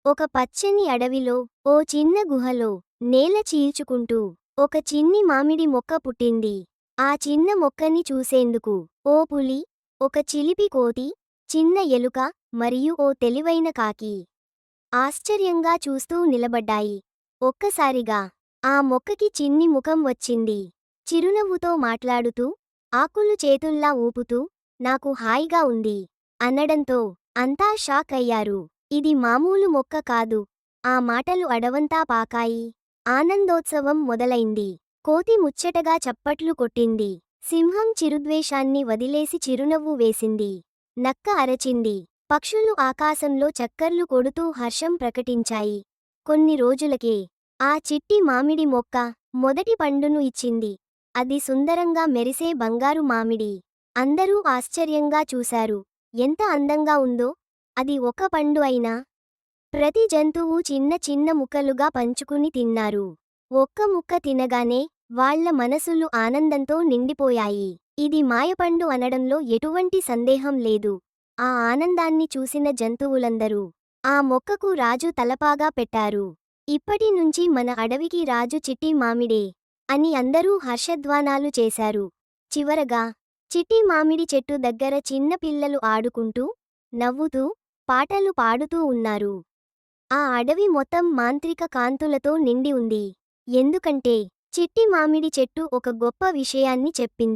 ఒక పచ్చని అడవిలో ఓ చిన్న గుహలో నేల చీల్చుకుంటూ ఒక చిన్ని మామిడి మొక్క పుట్టింది. ఆ చిన్న మొక్కని చూసేందుకు ఓ పులి, ఒక చిలిపి కోతి, చిన్న ఎలుక మరియు ఓ తెలివైన కాకి ఆశ్చర్యంగా చూస్తూ నిలబడ్డాయి. ఒక్కసారిగా ఆ మొక్కకి చిన్ని ముఖం వచ్చింది. చిరునవ్వుతో మాట్లాడుతూ, ఆకులు చేతుల్లా ఊపుతూ, నాకు హాయిగా ఉంది అనడంతో అంతా షాక్ అయ్యారు. ఇది మామూలు మొక్క కాదు. ఆ మాటలు అడవంతా పాకాయి. ఆనందోత్సవం మొదలైంది. కోతి ముచ్చటగా చప్పట్లు కొట్టింది. సింహం చిరుద్వేషాన్ని వదిలేసి చిరునవ్వు వేసింది. నక్క అరచింది. పక్షులు ఆకాశంలో చక్కర్లు కొడుతూ హర్షం ప్రకటించాయి. కొన్ని రోజులకే ఆ చిట్టి మామిడి మొక్క మొదటి పండును ఇచ్చింది. అది సుందరంగా మెరిసే బంగారు మామిడి. అందరూ ఆశ్చర్యంగా చూశారు. ఎంత అందంగా ఉందో! అది ఒక పండు అయినా ప్రతి జంతువు చిన్న చిన్న ముక్కలుగా పంచుకుని తిన్నారు. ఒక్క ముక్క తినగానే వాళ్ళ మనసులు ఆనందంతో నిండిపోయాయి. ఇది మాయపండు అనడంలో ఎటువంటి సందేహం లేదు. ఆ ఆనందాన్ని చూసిన జంతువులందరూ ఆ మొక్కకు రాజు తలపాగా పెట్టారు. ఇప్పటి నుంచి మన అడవికి రాజు చిట్టి మామిడే అని అందరూ హర్షధ్వానాలు చేశారు. చివరగా చిట్టి మామిడి చెట్టు దగ్గర చిన్న పిల్లలు ఆడుకుంటూ, నవ్వుతూ, పాటలు పాడుతూ ఉన్నారు. ఆ అడవి మొత్తం మాంత్రిక కాంతులతో నిండి ఉంది. ఎందుకంటే చిట్టి మామిడి చెట్టు ఒక గొప్ప విషయాన్ని చెప్పింది.